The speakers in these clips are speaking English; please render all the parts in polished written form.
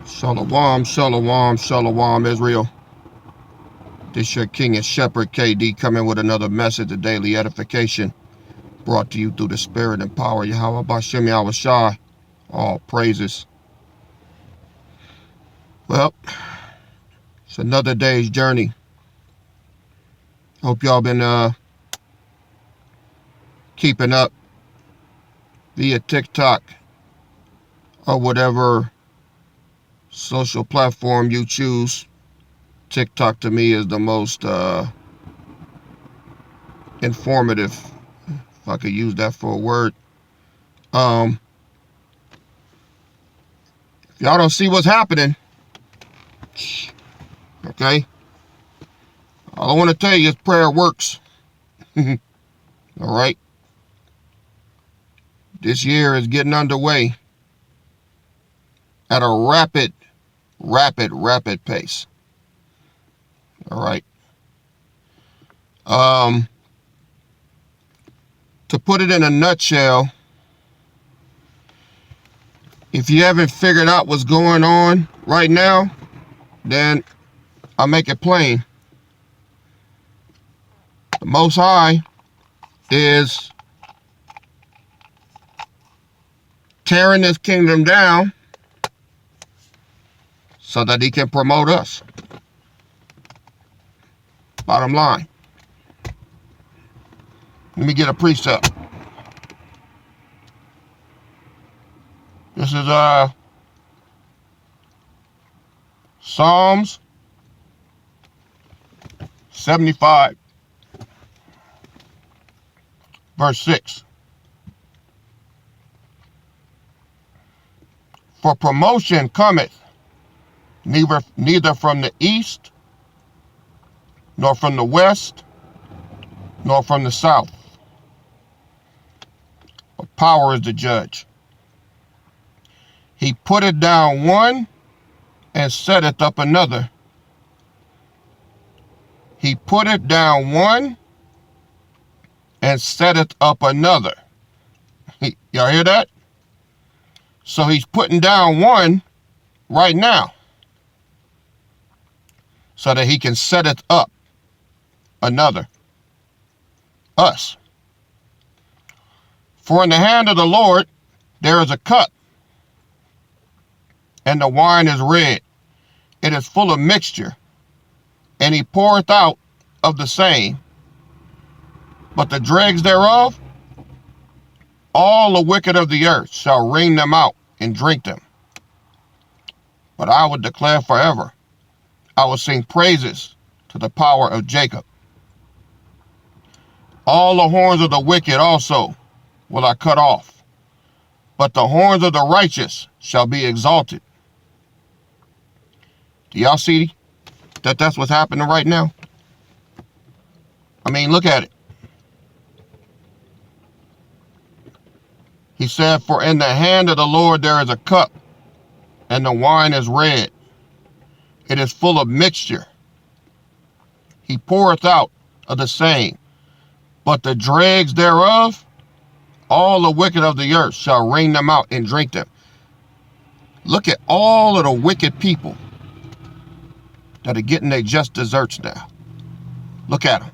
Shalom, shalom, shalom, Israel. This your King and Shepherd KD coming with another message of daily edification brought to you through the spirit and power of Yahweh Bashem Yahweh Shai. All praises. Well, it's another day's journey. Hope y'all been keeping up via TikTok or whatever social platform you choose. TikTok to me is the most informative, if I could use that for a word. If y'all don't see what's happening, okay, all I want to tell you is prayer works. All right, this year is getting underway at a rapid pace. All right. To put it in a nutshell, if you haven't figured out what's going on right now, then I'll make it plain. The Most High is tearing this kingdom down so that he can promote us. Bottom line. Let me get a precept. This is Psalms 75, verse 6. For promotion cometh neither from the east, nor from the west, nor from the south. But power is the judge. He putteth down one and setteth up another. He putteth down one and setteth up another. Y'all hear that? So he's putting down one right now so that he can set it up another. Us. For in the hand of the Lord there is a cup, and the wine is red. It is full of mixture, and he poureth out of the same. But the dregs thereof, all the wicked of the earth shall wring them out and drink them. But I will declare forever, I will sing praises to the power of Jacob. All the horns of the wicked also will I cut off, but the horns of the righteous shall be exalted. Do y'all see that that's what's happening right now? I mean, look at it. He said, for in the hand of the Lord there is a cup, and the wine is red. It is full of mixture. He poureth out of the same. But the dregs thereof, all the wicked of the earth shall wring them out and drink them. Look at all of the wicked people that are getting their just desserts now. Look at them.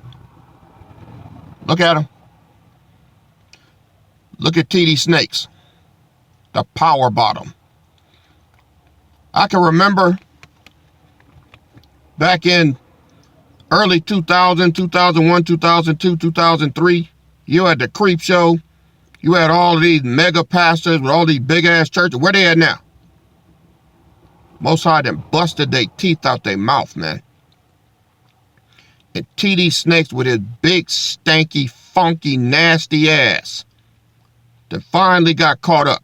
Look at them. Look at TD Snakes, the power bottom. I can remember back in early 2000, 2001, 2002, 2003, you had the Creep Show. You had all of these mega pastors with all these big ass churches. Where they at now? Most High done busted their teeth out their mouth, man. And TD Snakes with his big, stanky, funky, nasty ass that finally got caught up.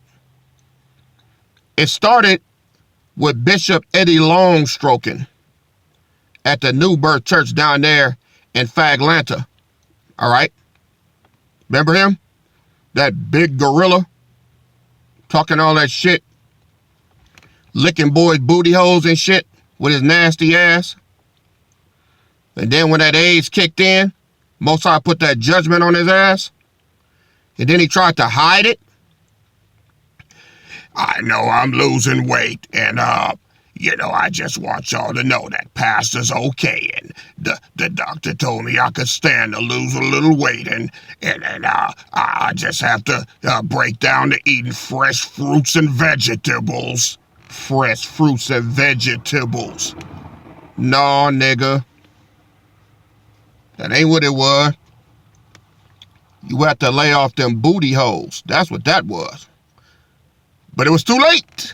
It started with Bishop Eddie Longstroking at the New Birth Church down there in Faglanta. All right? Remember him? That big gorilla talking all that shit, licking boys' booty holes and shit with his nasty ass. And then when that AIDS kicked in, Most High put that judgment on his ass. And then he tried to hide it. I know I'm losing weight and I just want y'all to know that pastor's okay, and the doctor told me I could stand to lose a little weight, and I just have to break down to eating fresh fruits and vegetables. Fresh fruits and vegetables. No, nigga. That ain't what it was. You had to lay off them booty holes. That's what that was. But it was too late.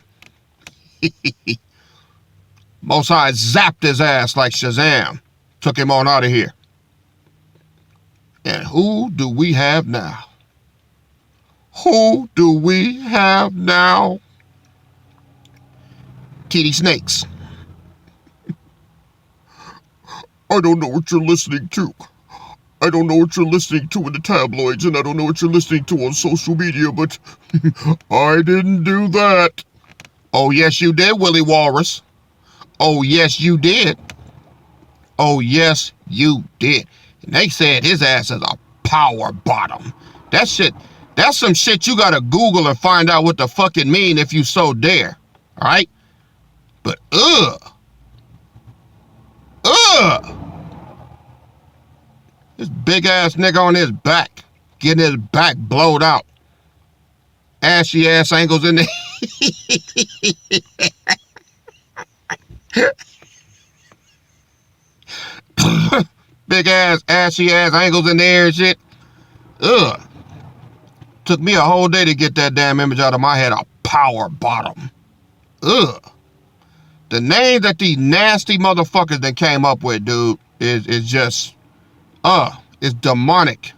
Most High zapped his ass like Shazam. Took him on out of here. And who do we have now? Who do we have now? TD Snakes. I don't know what you're listening to. I don't know what you're listening to in the tabloids, and I don't know what you're listening to on social media, but I didn't do that. Oh, yes, you did, Willie Walrus. Oh, yes, you did. Oh, yes, you did. And they said his ass is a power bottom. That's some shit you gotta Google and find out what the fuck it mean if you so dare. All right? But, this big ass nigga on his back, getting his back blowed out. Ashy ass angles in there. Big ass, ashy ass angles in there and shit. Took me a whole day to get that damn image out of my head. A power bottom. The name that these nasty motherfuckers that came up with, dude, is just, it's demonic.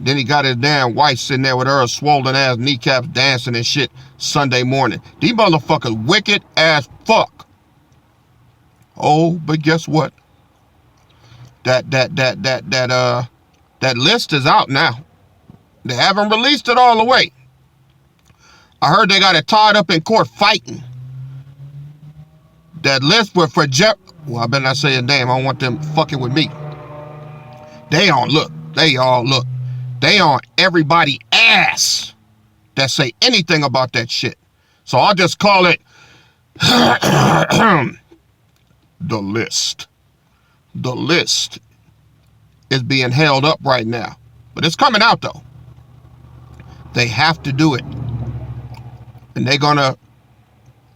Then he got his damn wife sitting there with her swollen ass kneecaps dancing and shit Sunday morning. These motherfuckers wicked as fuck. Oh, but guess what? That list is out now. They haven't released it all the way. I heard they got it tied up in court fighting. That list was for well, I better not say a name. I don't want them fucking with me. They all look. They on everybody ass that say anything about that shit. So I'll just call it the list. The list is being held up right now. But it's coming out though. They have to do it. And they're gonna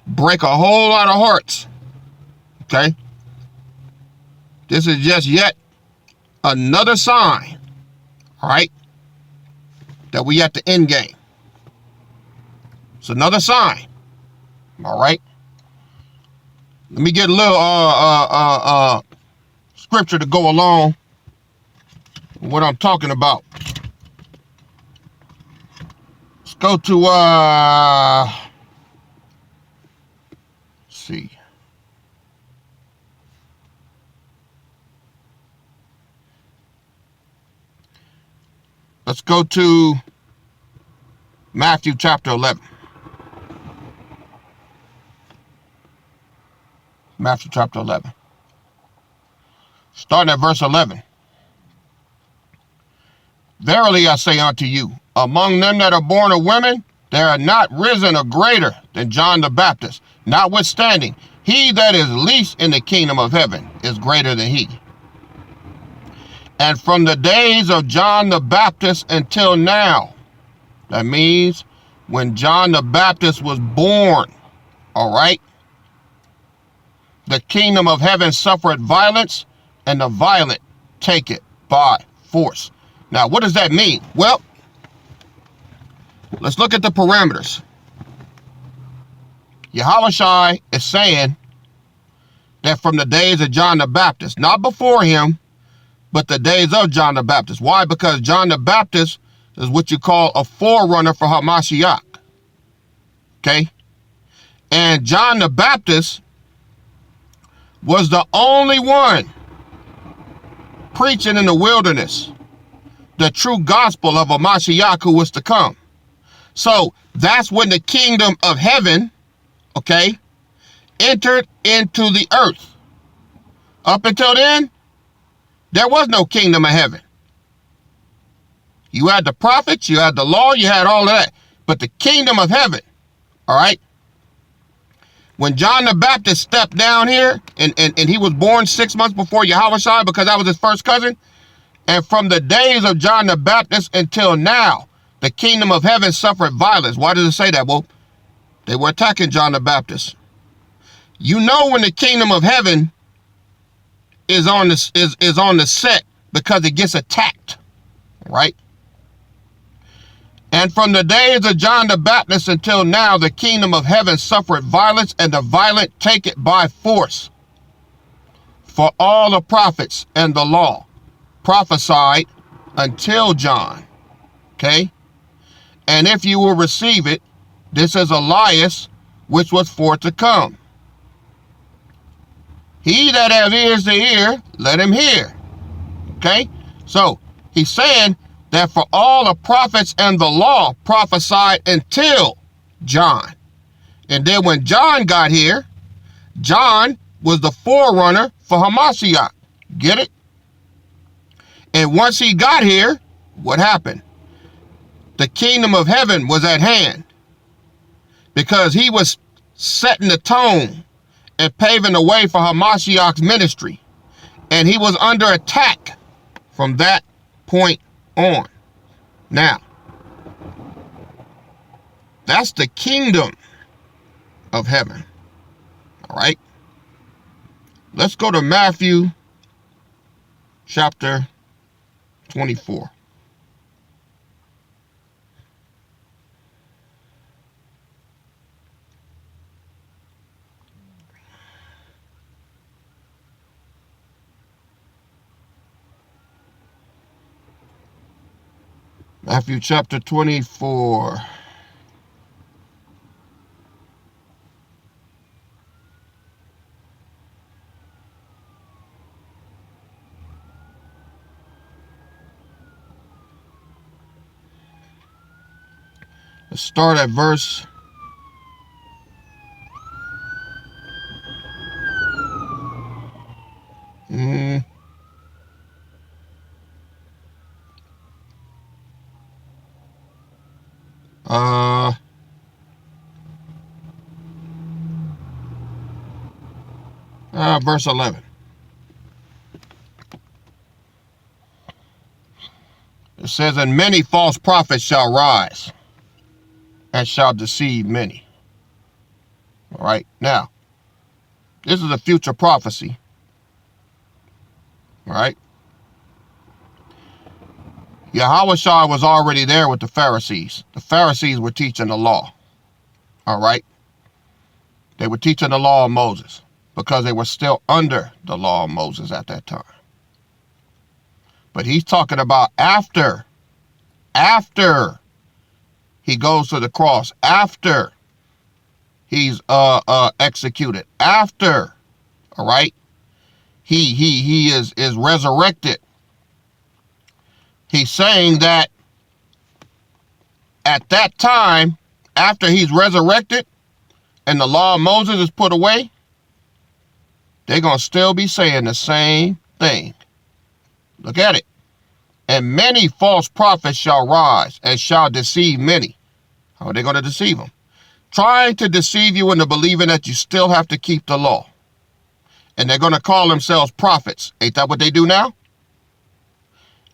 break a whole lot of hearts. Okay? This is just yet another sign, all right, that we at the end game. It's another sign, all right? Let me get a little scripture to go along with what I'm talking about. Let's go to, let's see. Let's go to Matthew chapter 11. Matthew chapter 11. Starting at verse 11. Verily I say unto you, among them that are born of women, there are not risen a greater than John the Baptist. Notwithstanding, he that is least in the kingdom of heaven is greater than he. And from the days of John the Baptist until now, that means when John the Baptist was born, all right, the kingdom of heaven suffered violence, and the violent take it by force. Now, what does that mean? Well, let's look at the parameters. Yahushua is saying that from the days of John the Baptist, not before him, but the days of John the Baptist. Why? Because John the Baptist is what you call a forerunner for Hamashiach. Okay? And John the Baptist was the only one preaching in the wilderness the true gospel of Hamashiach who was to come. So that's when the kingdom of heaven, okay, entered into the earth. Up until then, there was no kingdom of heaven. You had the prophets, you had the law, you had all of that. But the kingdom of heaven, all right, When John the Baptist stepped down here, and he was born 6 months before Yahushua because that was his first cousin, and from the days of John the Baptist until now, the kingdom of heaven suffered violence. Why does it say that? Well, they were attacking John the Baptist. You know when the kingdom of heaven is on the set because it gets attacked, right? And from the days of John the Baptist until now, the kingdom of heaven suffered violence, and the violent take it by force. For all the prophets and the law prophesied until John. Okay? And if you will receive it, this is Elias, which was for to come. He that has ears to hear, let him hear. Okay? So, he's saying that for all the prophets and the law prophesied until John. And then when John got here, John was the forerunner for Hamashiach. Get it? And once he got here, what happened? The kingdom of heaven was at hand, because he was setting the tone and paving the way for Hamashiach's ministry. And he was under attack from that point on. Now, that's the kingdom of heaven. All right? Let's go to Matthew chapter 24. Matthew chapter 24. Let's start at verse 11. It says, and many false prophets shall rise and shall deceive many. All right. Now, this is a future prophecy. All right. Yahushua was already there with the Pharisees. The Pharisees were teaching the law. All right. They were teaching the law of Moses because they were still under the law of Moses at that time. But he's talking about after he goes to the cross, after he's executed, after, all right, he is resurrected. He's saying that at that time, after he's resurrected and the law of Moses is put away, they're going to still be saying the same thing. Look at it. And many false prophets shall rise and shall deceive many. How are they going to deceive them? Trying to deceive you into believing that you still have to keep the law. And they're going to call themselves prophets. Ain't that what they do now?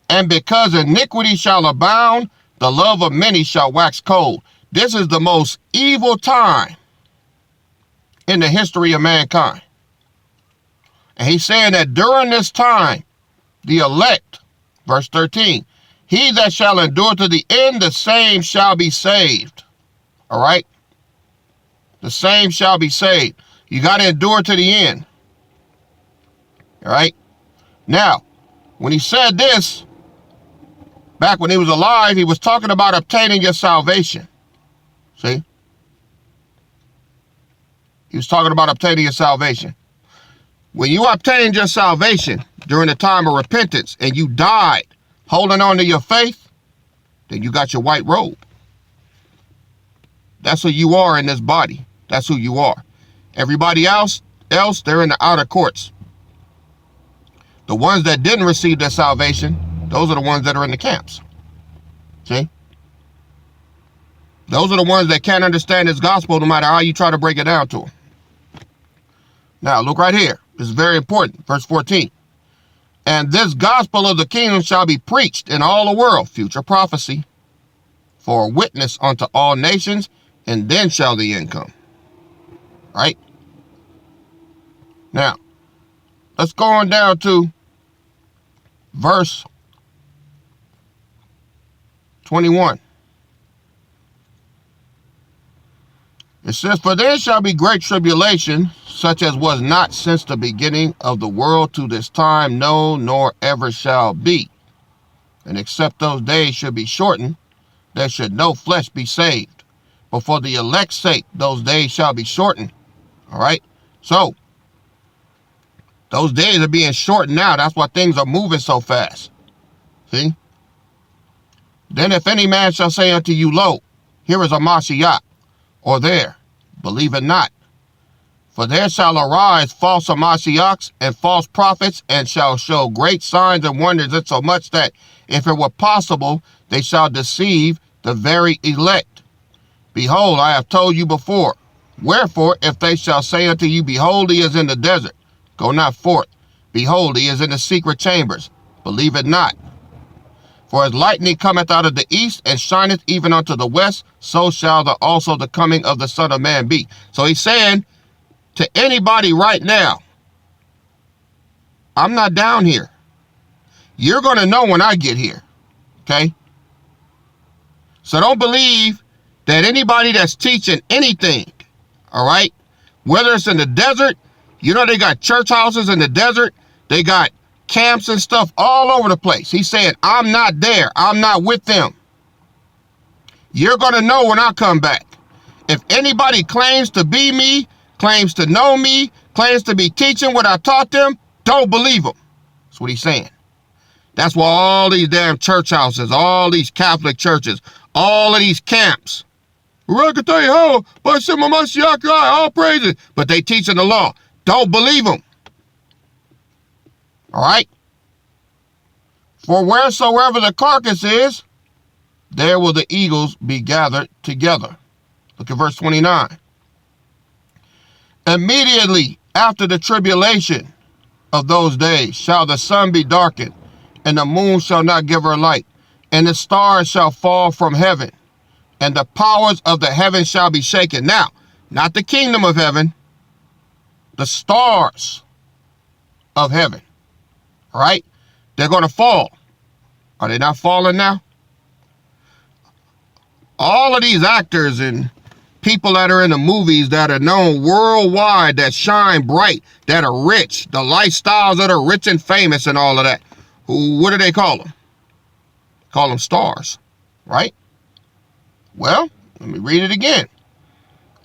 And because iniquity shall abound, the love of many shall wax cold. This is the most evil time in the history of mankind. And he's saying that during this time, the elect, verse 13, he that shall endure to the end, the same shall be saved. All right? The same shall be saved. You got to endure to the end. All right? Now, when he said this, back when he was alive, he was talking about obtaining your salvation. See? He was talking about obtaining your salvation. When you obtained your salvation during the time of repentance and you died holding on to your faith, then you got your white robe. That's who you are in this body. That's who you are. Everybody else, they're in the outer courts. The ones that didn't receive their salvation, those are the ones that are in the camps. See? Those are the ones that can't understand this gospel no matter how you try to break it down to them. Now, look right here. This is very important. Verse 14. And this gospel of the kingdom shall be preached in all the world, future prophecy, for a witness unto all nations, and then shall the end come. Right? Now, let's go on down to verse 21. It says, for there shall be great tribulation, such as was not since the beginning of the world to this time, no, nor ever shall be. And except those days should be shortened, there should no flesh be saved. But for the elect's sake, those days shall be shortened. All right? So, those days are being shortened now. That's why things are moving so fast. See? Then if any man shall say unto you, lo, here is a Mashiach, or there, believe it not. For there shall arise false Mashiachs and false prophets, and shall show great signs and wonders, insomuch that, if it were possible, they shall deceive the very elect. Behold, I have told you before. Wherefore, if they shall say unto you, behold, he is in the desert, go not forth. Behold, he is in the secret chambers, believe it not. For as lightning cometh out of the east, and shineth even unto the west, so shall also the coming of the Son of Man be. So he's saying to anybody right now, I'm not down here. You're going to know when I get here. Okay? So don't believe that anybody that's teaching anything, all right, whether it's in the desert, you know they got church houses in the desert, they got camps and stuff all over the place. He's saying, I'm not there. I'm not with them. You're going to know when I come back. If anybody claims to be me, claims to know me, claims to be teaching what I taught them, don't believe them. That's what he's saying. That's why all these damn church houses, all these Catholic churches, all of these camps, I can tell you how, but Mashiach, all praises, but they teaching the law. Don't believe them. All right? For wheresoever the carcass is, there will the eagles be gathered together. Look at verse 29. Immediately after the tribulation of those days shall the sun be darkened, and the moon shall not give her light, and the stars shall fall from heaven, and the powers of the heaven shall be shaken. Now, not the kingdom of heaven, the stars of heaven. All right? They're going to fall. Are they not falling now? All of these actors and people that are in the movies that are known worldwide, that shine bright, that are rich, the lifestyles that are rich and famous and all of that, what do they call them? Call them stars, right? Well, let me read it again.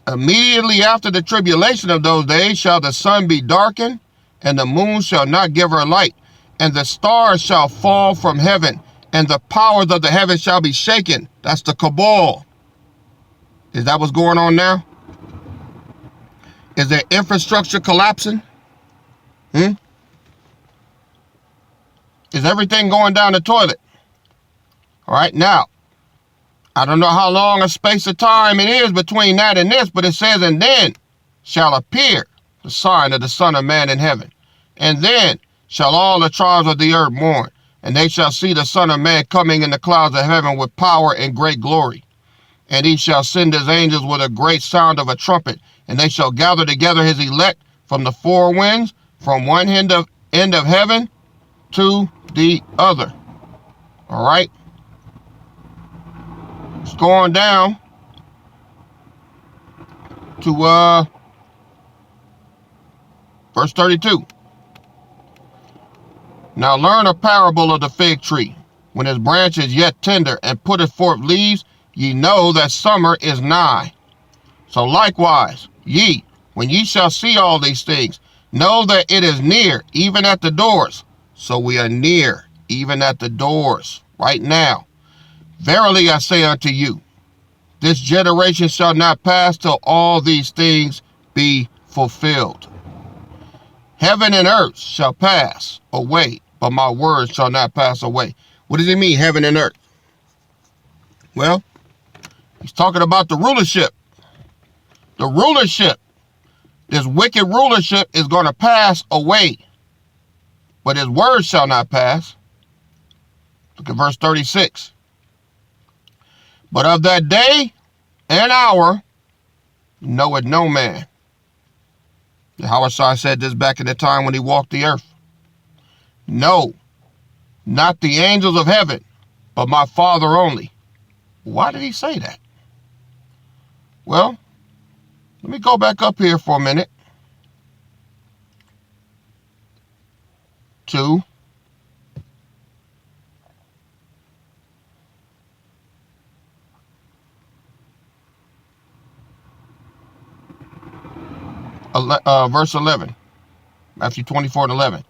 Immediately after the tribulation of those days shall the sun be darkened, and the moon shall not give her light, and the stars shall fall from heaven, and the powers of the heaven shall be shaken. That's the cabal. Is that what's going on now? Is their infrastructure collapsing? Is everything going down the toilet? All right, now, I don't know how long a space of time it is between that and this, but it says, and then shall appear the sign of the Son of Man in heaven. And then shall all the tribes of the earth mourn, and they shall see the Son of Man coming in the clouds of heaven with power and great glory. And he shall send his angels with a great sound of a trumpet, and they shall gather together his elect from the four winds, from one end of heaven to the other. All right? It's going down to verse 32. Now learn a parable of the fig tree. When his branch is yet tender and putteth forth leaves, ye know that summer is nigh. So likewise, ye, when ye shall see all these things, know that it is near, even at the doors. So we are near, even at the doors, right now. Verily I say unto you, this generation shall not pass till all these things be fulfilled. Heaven and earth shall pass away, but my words shall not pass away. What does it mean, heaven and earth? Well, he's talking about the rulership. The rulership This wicked rulership is going to pass away, but his word shall not pass. Look at verse 36. But of that day and hour knoweth no man. Yahushua said this back in the time when he walked the earth. No, not the angels of heaven, but my Father only. Why did he say that? Well, let me go back up here for a minute to verse 11, Matthew 24:11.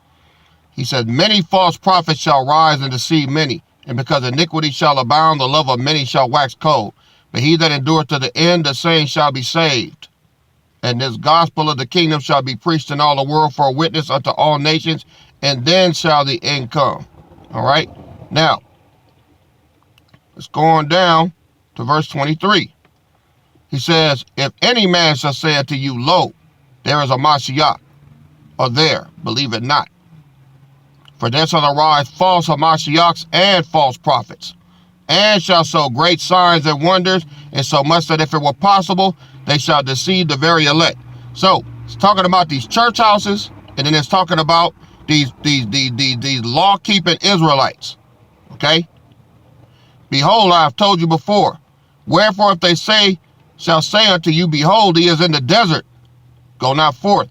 He said, many false prophets shall rise and deceive many, and because iniquity shall abound, the love of many shall wax cold. But he that endureth to the end, the same shall be saved. And this gospel of the kingdom shall be preached in all the world for a witness unto all nations, and then shall the end come. All right. Now, let's go on down to verse 23. He says, if any man shall say unto you, lo, there is a Mashiach, or there, believe it not. For there shall arise false Hamashiachs and false prophets, and shall show great signs and wonders, and so much that if it were possible, they shall deceive the very elect. So it's talking about these church houses, and then it's talking about these law-keeping Israelites. Okay? Behold, I have told you before. Wherefore, if they shall say unto you, behold, he is in the desert, go not forth.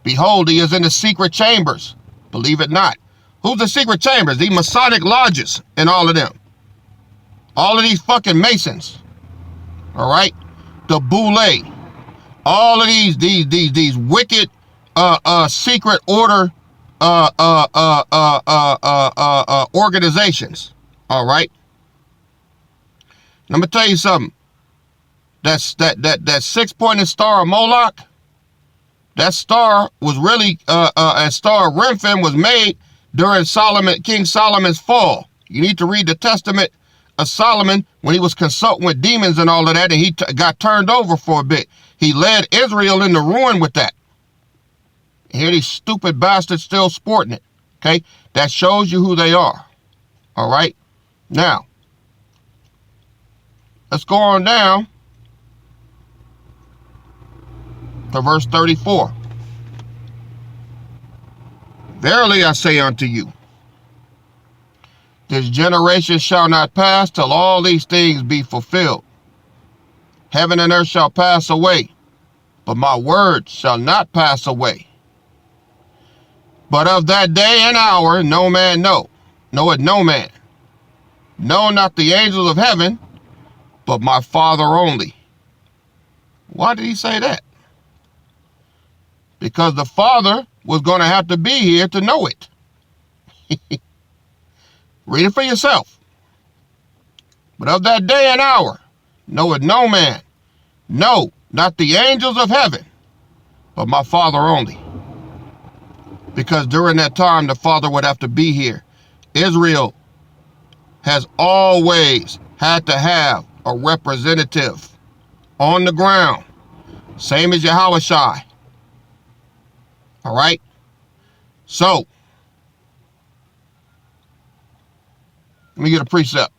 Behold, he is in the secret chambers, believe it not. Who's the secret chambers? The Masonic lodges and all of them. All of these fucking Masons. All right? The Boule. All of these wicked secret order organizations. All right? Let me tell you something. That 6-pointed star of Moloch, that star was really a star of Remphan was made during King Solomon's fall. You need to read the Testament of Solomon when he was consulting with demons and all of that, and he got turned over for a bit. He led Israel into ruin with that. And here these stupid bastards still sporting it. Okay? That shows you who they are. All right? Now, let's go on down to verse 34. Verily I say unto you, this generation shall not pass till all these things be fulfilled. Heaven and earth shall pass away, but my word shall not pass away. But of that day and hour no man knoweth no man. No, not the angels of heaven, but my Father only. Why did he say that? Because the Father was going to have to be here to know it. Read it for yourself. But of that day and hour knoweth no man. No, not the angels of heaven, but my Father only. Because during that time, the Father would have to be here. Israel has always had to have a representative on the ground. Same as Yahushua. All right? So, let me get a precept.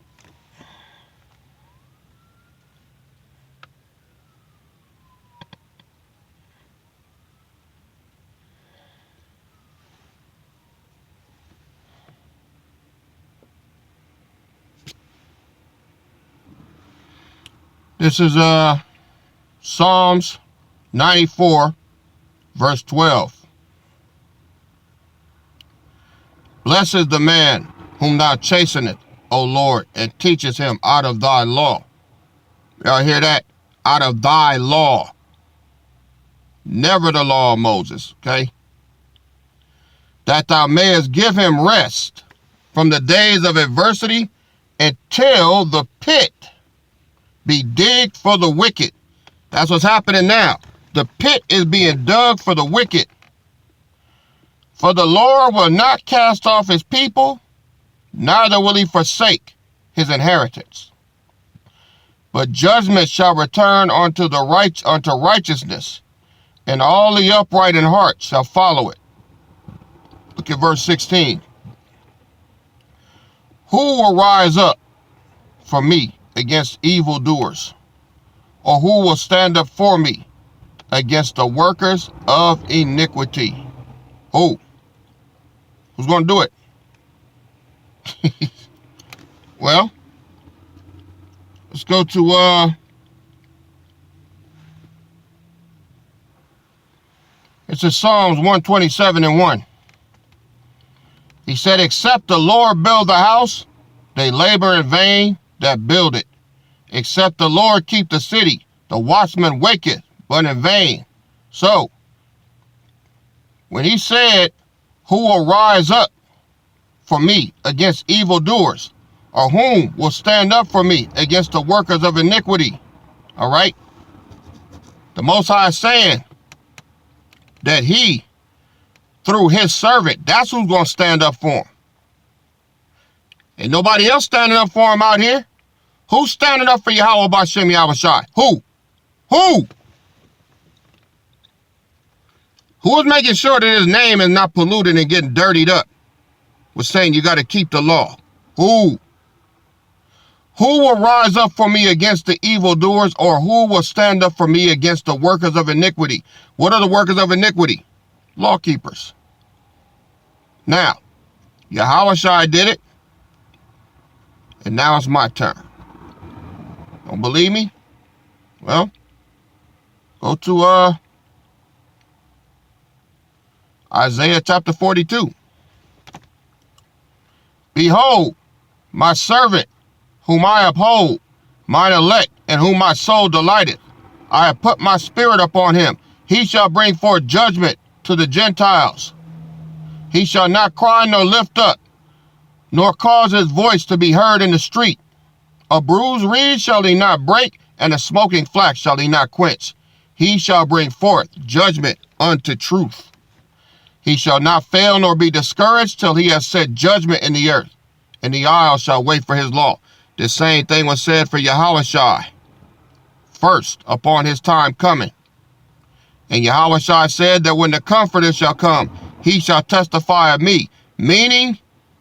This is Psalms 94, verse 12. Blessed is the man whom thou chastenest, O Lord, and teachest him out of thy law. Y'all hear that? Out of thy law. Never the law of Moses, okay? That thou mayest give him rest from the days of adversity until the pit be digged for the wicked. That's what's happening now. The pit is being dug for the wicked. For the Lord will not cast off his people, neither will he forsake his inheritance. But judgment shall return unto righteousness, and all the upright in heart shall follow it. Look at verse 16. Who will rise up for me against evildoers? Or who will stand up for me against the workers of iniquity? Who? Who's going to do it? Well, let's go to it's in Psalms 127 and 1. He said, except the Lord build the house, they labor in vain that build it. Except the Lord keep the city, the watchman waketh, but in vain. So, when he said, who will rise up for me against evildoers, or whom will stand up for me against the workers of iniquity? All right? The Most High is saying that he, through his servant, that's who's going to stand up for him. Ain't nobody else standing up for him out here. Who's standing up for Yahweh B'Shem Yahushai? Who? Who? Who is making sure that his name is not polluted and getting dirtied up with saying you got to keep the law? Who? Who will rise up for me against the evildoers, or who will stand up for me against the workers of iniquity? What are the workers of iniquity? Law keepers. Now, Yahushai did it, and now it's my turn. Don't believe me? Well, go to Isaiah chapter 42. Behold, my servant, whom I uphold, mine elect, in whom my soul delighteth. I have put my spirit upon him. He shall bring forth judgment to the Gentiles. He shall not cry nor lift up, nor cause his voice to be heard in the street. A bruised reed shall he not break, and a smoking flax shall he not quench. He shall bring forth judgment unto truth. He shall not fail nor be discouraged till he has set judgment in the earth, and the isles shall wait for his law. The same thing was said for Yahushai first upon his time coming. And Yahushai said that when the Comforter shall come, he shall testify of me, meaning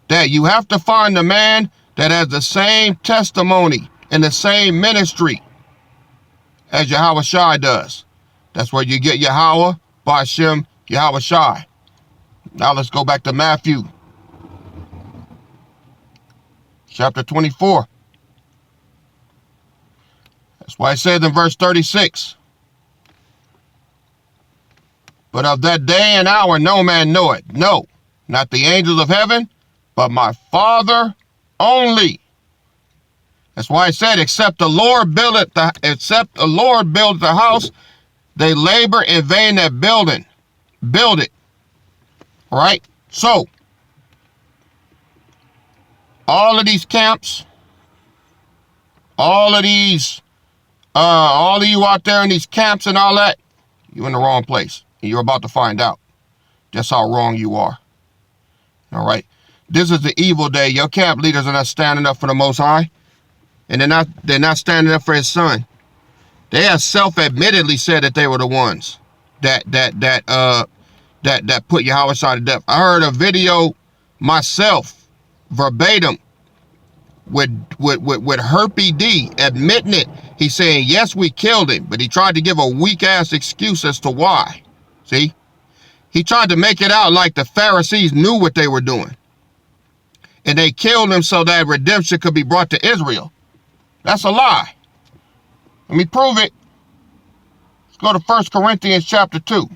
that you have to find a man that has the same testimony and the same ministry as Yahushai does. That's where you get Yahweh B'Shem Yahushai. Now let's go back to Matthew chapter 24. That's why it says in verse 36, but of that day and hour no man knoweth, no, not the angels of heaven, but my Father only. That's why I said, except the Lord build the house, they labor in vain that build it. All right? So, all of these camps, all of you out there in these camps and all that, you're in the wrong place. And you're about to find out just how wrong you are. All right? This is the evil day. Your camp leaders are not standing up for the Most High. And they're not standing up for his son. They have self-admittedly said that they were the ones that put Yahushua to death. I heard a video myself, verbatim, with Herpy D admitting it. He's saying, yes, we killed him, but he tried to give a weak-ass excuse as to why. See? He tried to make it out like the Pharisees knew what they were doing. And they killed him so that redemption could be brought to Israel. That's a lie. Let me prove it. Let's go to 1 Corinthians chapter 2.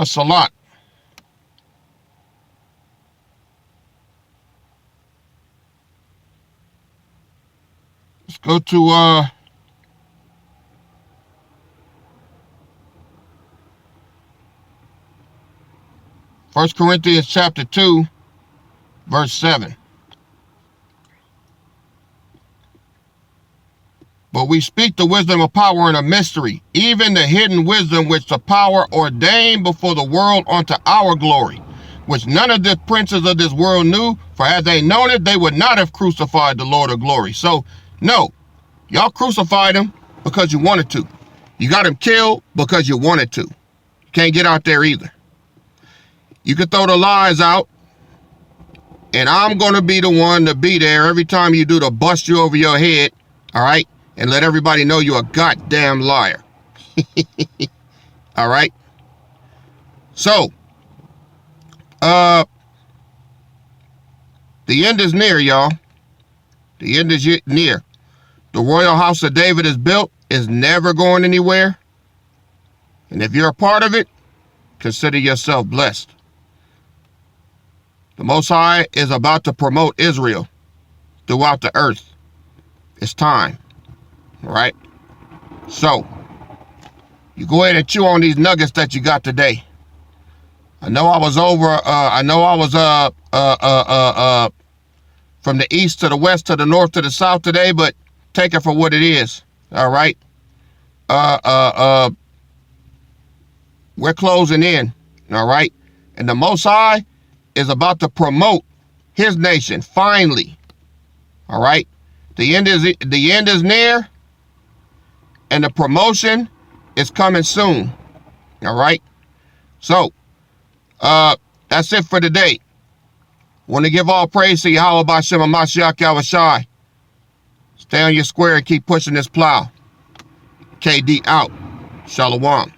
It's a lot. Let's go to 1 Corinthians chapter 2, verse 7. But we speak the wisdom of power in a mystery, even the hidden wisdom which the power ordained before the world unto our glory, which none of the princes of this world knew, for had they known it, they would not have crucified the Lord of glory. So, no, y'all crucified him because you wanted to. You got him killed because you wanted to. You can't get out there either. You can throw the lies out, and I'm going to be the one to be there every time you do to bust you over your head, all right? And let everybody know you're a goddamn liar. All right? So, the end is near, y'all. The end is near. The royal house of David is built, is never going anywhere. And if you're a part of it, consider yourself blessed. The Most High is about to promote Israel throughout the earth. It's time. All right? So, you go ahead and chew on these nuggets that you got today. I know I was from the east to the west to the north to the south today, but take it for what it is. All right? We're closing in. All right? And the Most High is about to promote his nation finally. All right? The end is near, and the promotion is coming soon. All right? So, that's it for today. Want to give all praise to Yahweh B'Shem HaMashiach Yahushai. Stay on your square and keep pushing this plow. KD out. Shalom.